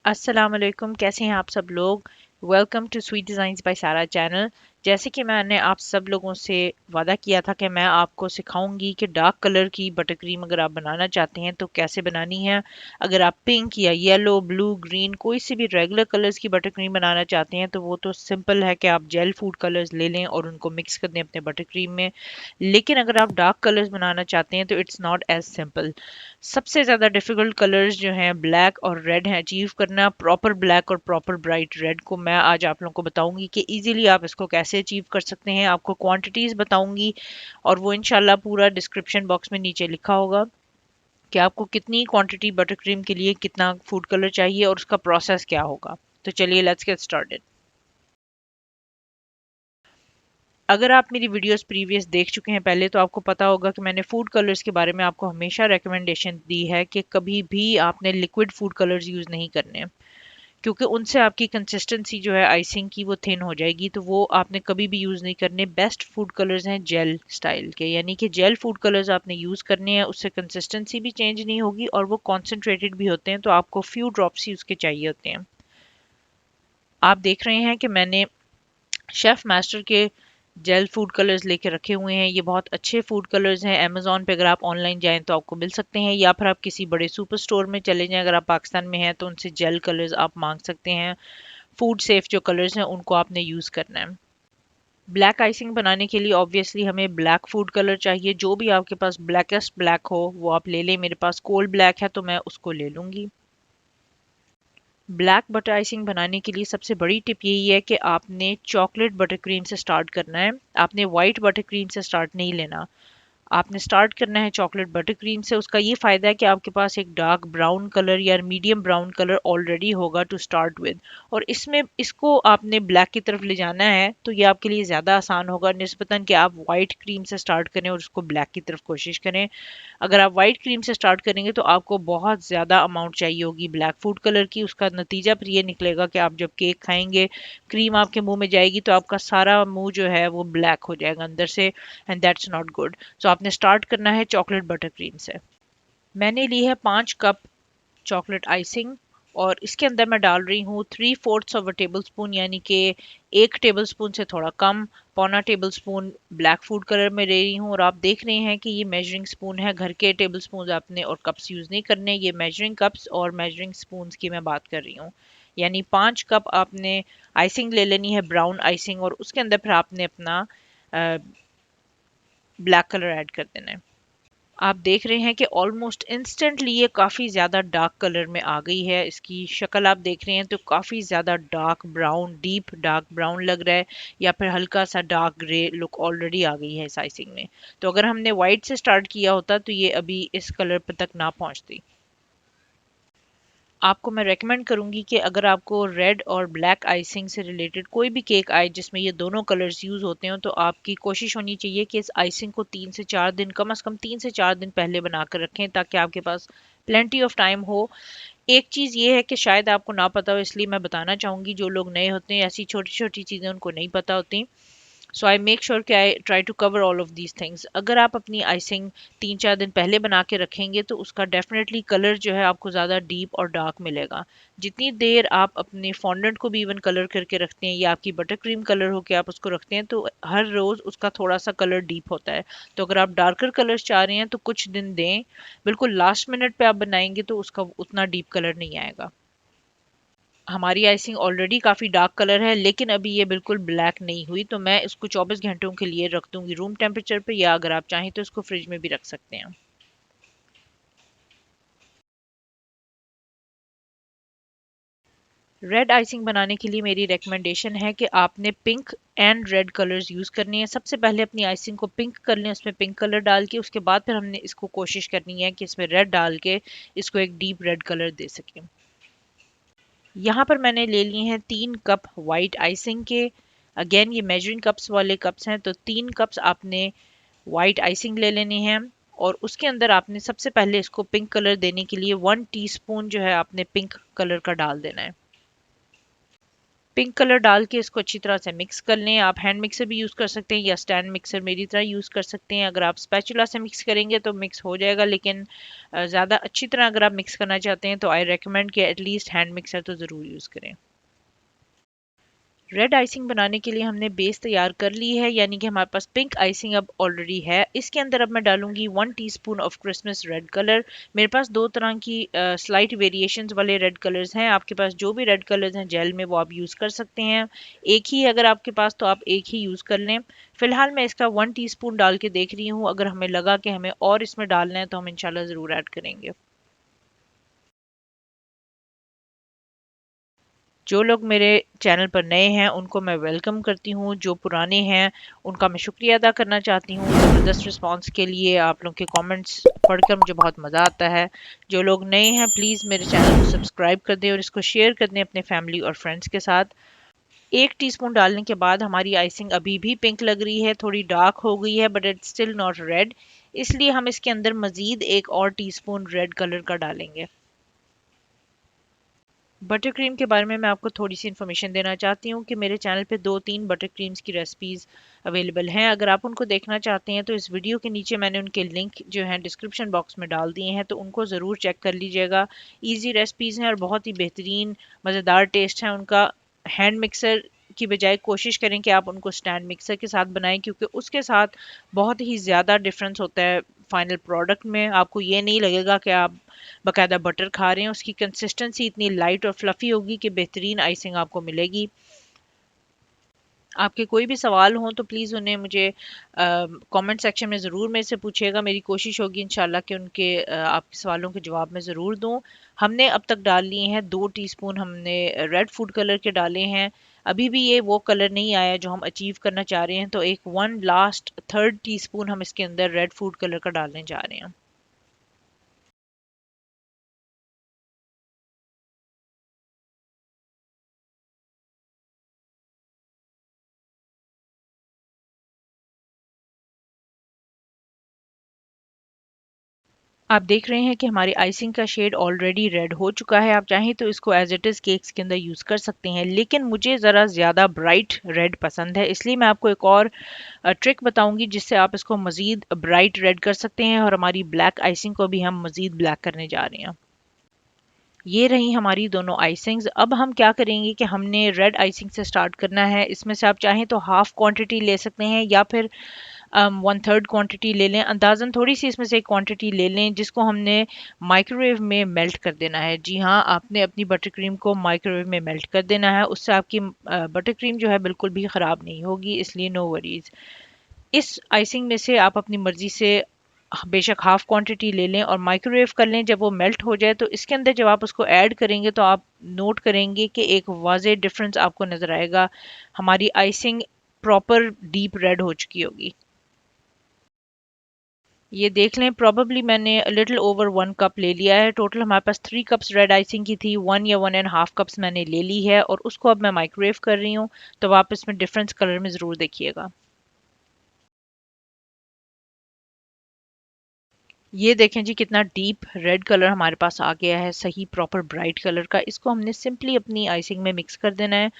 अस्सलाम वालेकुम। कैसे हैं आप सब लोग। Welcome to sweet designs by Sara channel. जैसे कि मैंने आप सब लोगों से वादा किया था कि मैं आपको सिखाऊंगी कि डार्क कलर की बटर क्रीम अगर आप बनाना चाहते हैं तो कैसे बनानी है। अगर आप पिंक या येलो ब्लू ग्रीन कोई सी भी रेगुलर कलर्स की बटर क्रीम बनाना चाहते हैं तो वो तो सिंपल है कि आप जेल फूड कलर्स ले लें और उनको मिक्स कर दें अपने बटर क्रीम में। लेकिन अगर आप डार्क कलर्स बनाना चाहते हैं तो इट्स नॉट एज सिंपल। सबसे ज़्यादा डिफ़िकल्ट कलर्स जो हैं ब्लैक और रेड हैं अचीव करना। प्रॉपर ब्लैक और प्रॉपर ब्राइट रेड को मैं आज आप लोगों को बताऊंगी कि इजीली आप इसको कैसे अचीव कर सकते हैं। आपको क्वांटिटीज़ बताऊंगी और वो इंशाल्लाह पूरा डिस्क्रिप्शन बॉक्स में नीचे लिखा होगा कि आपको कितनी क्वांटिटी बटर क्रीम के लिए कितना फूड कलर चाहिए और उसका प्रोसेस क्या होगा। तो चलिए लेट्स गेट स्टार्टेड। अगर आप मेरी वीडियोस प्रीवियस देख चुके हैं पहले तो आपको पता होगा कि मैंने फूड कलर्स के बारे में आपको हमेशा रिकमेंडेशन दी है कि कभी भी आपने लिक्विड फूड कलर्स यूज़ नहीं करने, क्योंकि उनसे आपकी कंसिस्टेंसी जो है आइसिंग की वो थिन हो जाएगी। तो वो आपने कभी भी यूज़ नहीं करने। बेस्ट फूड कलर्स हैं जेल स्टाइल के, यानी कि जेल फूड कलर्स आपने यूज़ करने हैं। उससे कंसिस्टेंसी भी चेंज नहीं होगी और वो कॉन्सेंट्रेटेड भी होते हैं, तो आपको फ्यू ड्रॉप्स ही उसके चाहिए होते हैं। आप देख रहे हैं कि मैंने शेफ मास्टर के जेल फूड कलर्स लेके रखे हुए हैं। ये बहुत अच्छे फूड कलर्स हैं। अमेजोन पे अगर आप ऑनलाइन जाएं तो आपको मिल सकते हैं, या फिर आप किसी बड़े सुपर स्टोर में चले जाएं अगर आप पाकिस्तान में हैं तो उनसे जेल कलर्स आप मांग सकते हैं। फूड सेफ जो कलर्स हैं उनको आपने यूज़ करना है। ब्लैक आइसिंग बनाने के लिए ऑब्वियसली हमें ब्लैक फूड कलर चाहिए। जो भी आपके पास ब्लैकेस्ट ब्लैक हो वो आप ले लें। मेरे पास कोल ब्लैक है तो मैं उसको ले लूँगी। ब्लैक बटर आइसिंग बनाने के लिए सबसे बड़ी टिप यही है कि आपने चॉकलेट बटर क्रीम से स्टार्ट करना है। आपने वाइट बटर क्रीम से स्टार्ट नहीं लेना। आपने स्टार्ट करना है चॉकलेट बटर क्रीम से। उसका ये फ़ायदा है कि आपके पास एक डार्क ब्राउन कलर या मीडियम ब्राउन कलर ऑलरेडी होगा टू स्टार्ट विद, और इसमें इसको आपने ब्लैक की तरफ ले जाना है तो ये आपके लिए ज़्यादा आसान होगा निस्बतन कि आप वाइट क्रीम से स्टार्ट करें और उसको ब्लैक की तरफ कोशिश करें। अगर आप वाइट क्रीम से स्टार्ट करेंगे तो आपको बहुत ज़्यादा अमाउंट चाहिए होगी ब्लैक फूड कलर की। उसका नतीजा फिर ये निकलेगा कि आप जब केक खाएंगे क्रीम आपके मुंह में जाएगी तो आपका सारा मुंह जो है वो ब्लैक हो जाएगा अंदर से, एंड दैट्स नॉट गुड। सो आपने स्टार्ट करना है चॉकलेट बटर क्रीम से। मैंने ली है 5 कप चॉकलेट आइसिंग और इसके अंदर मैं डाल रही हूँ 3/4 ऑफ अ टेबल स्पून, यानी कि 1 टेबल स्पून से थोड़ा कम, पौना table spoon black food colour में ले रही हूँ। और आप देख रहे हैं कि ये मेजरिंग स्पून है। घर के टेबल स्पून आपने और कप्स यूज़ नहीं करने। ये मेजरिंग कप्स और मेजरिंग स्पून की मैं बात कर रही हूँ। यानी 5 कप आपने आइसिंग ले लेनी है, ब्राउन आइसिंग, और उसके अंदर फिर आपने अपना ब्लैक कलर ऐड कर देना है। आप देख रहे हैं कि ऑलमोस्ट इंस्टेंटली ये काफ़ी ज़्यादा डार्क कलर में आ गई है। इसकी शक्ल आप देख रहे हैं तो काफ़ी ज़्यादा dark brown, deep dark brown लग रहा है, या फिर हल्का सा डार्क ग्रे लुक ऑलरेडी आ गई है इस आइसिंग में। तो अगर हमने वाइट से स्टार्ट किया होता तो ये अभी इस कलर पर तक ना पहुंचती। आपको मैं रेकमेंड करूंगी कि अगर आपको रेड और ब्लैक आइसिंग से रिलेटेड कोई भी केक आए जिसमें ये दोनों कलर्स यूज़ होते हो तो आपकी कोशिश होनी चाहिए कि इस आइसिंग को 3 से 4 दिन, कम से कम 3 से 4 दिन पहले बनाकर रखें ताकि आपके पास प्लेंटी ऑफ टाइम हो। एक चीज़ ये है कि शायद आपको ना पता हो, इसलिए मैं बताना चाहूँगी। जो लोग नए होते हैं ऐसी छोटी छोटी चीज़ें उनको नहीं पता होती। सो आई मेक श्योर कि I try to cover all of these things. अगर आप अपनी आइसिंग 3 4 दिन पहले बना के रखेंगे तो उसका डेफिनेटली कलर जो है आपको ज़्यादा डीप और डार्क मिलेगा। जितनी देर आप अपने फॉन्डेंट को भी इवन कलर करके रखते हैं या आपकी बटर क्रीम कलर हो के आप उसको रखते हैं तो हर रोज़ उसका थोड़ा सा कलर डीप होता है। तो अगर आप डार्कर कलर्स चाह रहे हैं तो कुछ दिन दें। बिल्कुल लास्ट मिनट पे आप बनाएंगे तो उसका उतना डीप कलर नहीं आएगा। हमारी आइसिंग ऑलरेडी काफ़ी डार्क कलर है लेकिन अभी ये बिल्कुल ब्लैक नहीं हुई, तो मैं इसको 24 घंटों के लिए रख दूंगी रूम टेम्परेचर पे, या अगर आप चाहें तो इसको फ्रिज में भी रख सकते हैं। रेड आइसिंग बनाने के लिए मेरी रिकमेंडेशन है कि आपने pink and red colours use करने हैं। सबसे पहले अपनी आइसिंग को पिंक कर लें, उसमें पिंक कलर डाल के, उसके बाद फिर हमने इसको कोशिश करनी है कि इसमें रेड डाल के इसको एक डीप रेड कलर दे सकें। यहाँ पर मैंने ले लिए हैं 3 कप वाइट आइसिंग के। अगेन ये मेजरिंग कप्स वाले कप्स हैं, तो 3 कप्स आपने वाइट आइसिंग ले लेनी है। और उसके अंदर आपने सबसे पहले इसको पिंक कलर देने के लिए 1 टीस्पून जो है आपने पिंक कलर का डाल देना है। पिंक कलर डाल के इसको अच्छी तरह से मिक्स कर लें। आप हैंड मिक्सर भी यूज़ कर सकते हैं या स्टैंड मिक्सर मेरी तरह यूज़ कर सकते हैं। अगर आप स्पैचुला से मिक्स करेंगे तो मिक्स हो जाएगा, लेकिन ज़्यादा अच्छी तरह अगर आप मिक्स करना चाहते हैं तो आई रेकमेंड कि एटलीस्ट हैंड मिक्सर तो ज़रूर यूज़ करें। रेड आइसिंग बनाने के लिए हमने बेस तैयार कर ली है, यानी कि हमारे पास पिंक आइसिंग अब ऑलरेडी है। इसके अंदर अब मैं डालूंगी 1 teaspoon of Christmas red colour. मेरे पास दो तरह की स्लाइट वेरिएशंस वाले रेड कलर्स हैं। आपके पास जो भी रेड कलर्स हैं जेल में वो आप यूज़ कर सकते हैं। एक ही अगर आपके पास तो आप एक ही यूज़ कर लें। फिलहाल मैं इसका 1 टीस्पून डाल के देख रही हूँ, अगर हमें लगा कि हमें और इसमें डालना है तो हम इंशाल्लाह ज़रूर ऐड करेंगे। जो लोग मेरे चैनल पर नए हैं उनको मैं वेलकम करती हूँ, जो पुराने हैं उनका मैं शुक्रिया अदा करना चाहती हूँ ज़बरदस्त रिस्पांस के लिए। आप लोग के कमेंट्स पढ़कर मुझे बहुत मज़ा आता है। जो लोग नए हैं प्लीज़ मेरे चैनल को सब्सक्राइब कर दें और इसको शेयर कर दें अपने फैमिली और फ्रेंड्स के साथ। 1 टीस्पून डालने के बाद हमारी आइसिंग अभी भी पिंक लग रही है, थोड़ी डार्क हो गई है, but it's still not red. इसलिए हम इसके अंदर मज़ीद 1 और टीस्पून रेड कलर का डालेंगे। बटर क्रीम के बारे में मैं आपको थोड़ी सी इन्फॉर्मेशन देना चाहती हूँ कि मेरे चैनल पे 2-3 बटर क्रीम्स की रेसिपीज़ अवेलेबल हैं। अगर आप उनको देखना चाहते हैं तो इस वीडियो के नीचे मैंने उनके लिंक जो हैं डिस्क्रिप्शन बॉक्स में डाल दिए हैं, तो उनको ज़रूर चेक कर लीजिएगा। ईजी रेसिपीज़ हैं और बहुत ही बेहतरीन मज़ेदार टेस्ट है उनका। हैंड मिक्सर की बजाय कोशिश करें कि आप उनको स्टैंड मिक्सर के साथ बनाएं, क्योंकि उसके साथ बहुत ही ज़्यादा डिफरेंस होता है फाइनल प्रोडक्ट में। आपको ये नहीं लगेगा कि आप बाकायदा बटर खा रहे हैं। उसकी कंसिस्टेंसी इतनी लाइट और फ्लफ़ी होगी कि बेहतरीन आइसिंग आपको मिलेगी। आपके कोई भी सवाल हों तो प्लीज़ उन्हें मुझे कमेंट सेक्शन में ज़रूर मेरे से पूछिएगा। मेरी कोशिश होगी इंशाल्लाह कि उनके आपके सवालों के जवाब मैं ज़रूर दूं। हमने अब तक डाल लिए हैं 2 टीस्पून हमने रेड फूड कलर के डाले हैं। अभी भी ये वो कलर नहीं आया जो हम अचीव करना चाह रहे हैं, तो एक 1 लास्ट 3rd टीस्पून हम इसके अंदर रेड फूड कलर का डालने जा रहे हैं। आप देख रहे हैं कि हमारी आइसिंग का शेड ऑलरेडी रेड हो चुका है। आप चाहें तो इसको एज इट इज़ केक्स के अंदर यूज़ कर सकते हैं, लेकिन मुझे ज़रा ज़्यादा ब्राइट रेड पसंद है, इसलिए मैं आपको एक और ट्रिक बताऊंगी जिससे आप इसको मज़ीद ब्राइट रेड कर सकते हैं और हमारी ब्लैक आइसिंग को भी हम मज़ीद ब्लैक करने जा रहे हैं। ये रही हमारी दोनों आइसिंग्स। अब हम क्या करेंगे कि हमने रेड आइसिंग से स्टार्ट करना है। इसमें से आप चाहें तो हाफ क्वांटिटी ले सकते हैं या फिर 1/3 क्वांटिटी ले लें। अंदाज़न थोड़ी सी इसमें से एक क्वांटिटी ले लें जिसको हमने माइक्रोवेव में मेल्ट कर देना है। जी हाँ, आपने अपनी बटर क्रीम को माइक्रोवेव में मेल्ट कर देना है। उससे आपकी बटर क्रीम जो है बिल्कुल भी ख़राब नहीं होगी, इसलिए नो वरीज। इस आइसिंग में से आप अपनी मर्ज़ी से बेशक हाफ क्वांटिटी ले लें और माइक्रोवेव कर लें। जब वो मेल्ट हो जाए तो इसके अंदर जब आप उसको ऐड करेंगे तो आप नोट करेंगे कि एक वाज़ेह डिफरेंस आपको नज़र आएगा। हमारी आइसिंग प्रॉपर डीप रेड हो चुकी होगी। ये देख लें, प्रॉबली मैंने लिटिल ओवर 1 कप ले लिया है। टोटल हमारे पास 3 कप्स रेड आइसिंग की थी, 1 या 1.5 कप्स मैंने ले ली है और उसको अब मैं माइक्रोवेव कर रही हूँ। तो आप इसमें डिफरेंस कलर में ज़रूर देखिएगा। ये देखें जी कितना डीप रेड कलर हमारे पास आ गया है, सही प्रॉपर ब्राइट कलर का। इसको हमने सिंपली अपनी आइसिंग में मिक्स कर देना है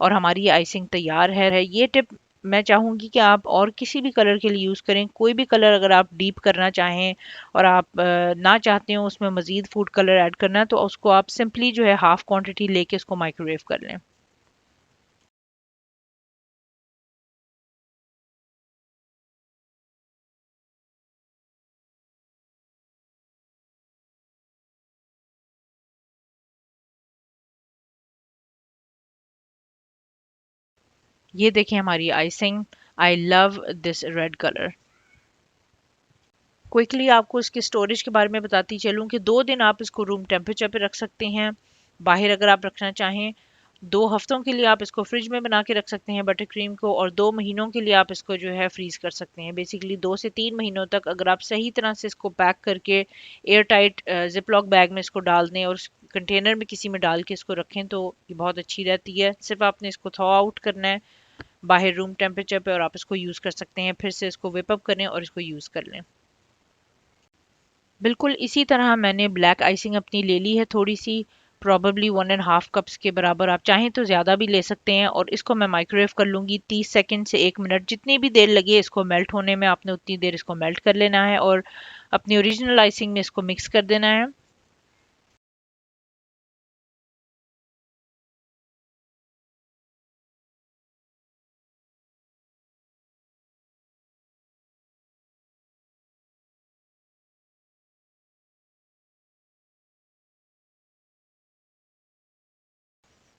और हमारी आइसिंग तैयार है। ये टिप मैं चाहूँगी कि आप और किसी भी कलर के लिए यूज़ करें। कोई भी कलर अगर आप डीप करना चाहें और आप ना चाहते हो उसमें मज़ीद फूड कलर ऐड करना, तो उसको आप सिंपली जो है हाफ क्वांटिटी लेके उसको माइक्रोवेव कर लें। ये देखें हमारी icing. I love this red colour. Quickly आपको इसके स्टोरेज के बारे में बताती चलूँ कि 2 दिन आप इसको रूम टेम्परेचर पे रख सकते हैं। बाहर अगर आप रखना चाहें 2 हफ्तों के लिए आप इसको फ्रिज में बना के रख सकते हैं बटर क्रीम को, और 2 महीनों के लिए आप इसको जो है फ्रीज कर सकते हैं। बेसिकली 2 से 3 महीनों तक अगर आप सही तरह से इसको पैक करके एयर टाइट जिपलॉक बैग में इसको डाल दें और कंटेनर में किसी में डाल के इसको रखें तो ये बहुत अच्छी रहती है। सिर्फ आपने इसको थॉ आउट करना है बाहर रूम टेम्परेचर पे और आप इसको यूज़ कर सकते हैं। फिर से इसको whip अप करें और इसको यूज़ कर लें। बिल्कुल इसी तरह मैंने ब्लैक आइसिंग अपनी ले ली है थोड़ी सी। प्रॉबली 1.5 कप्स के बराबर, आप चाहें तो ज़्यादा भी ले सकते हैं। और इसको मैं माइक्रोवेव कर लूँगी 30 सेकंड से 1 मिनट, जितनी भी देर लगे इसको मेल्ट होने में आपने उतनी देर इसको मेल्ट कर लेना है और अपनी ओरिजिनल आइसिंग में इसको मिक्स कर देना है।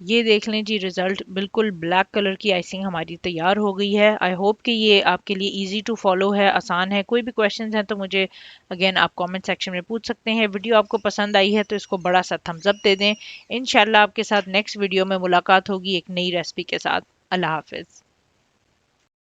ये देख लें जी, रिजल्ट बिल्कुल ब्लैक कलर की आइसिंग हमारी तैयार हो गई है। आई होप कि ये आपके लिए इजी टू फॉलो है, आसान है। कोई भी क्वेश्चंस हैं तो मुझे अगेन आप कमेंट सेक्शन में पूछ सकते हैं। वीडियो आपको पसंद आई है तो इसको बड़ा सा थम्स अप दे दें। इंशाल्लाह आपके साथ नेक्स्ट वीडियो में मुलाकात होगी एक नई रेसिपी के साथ। अल्लाह हाफिज़।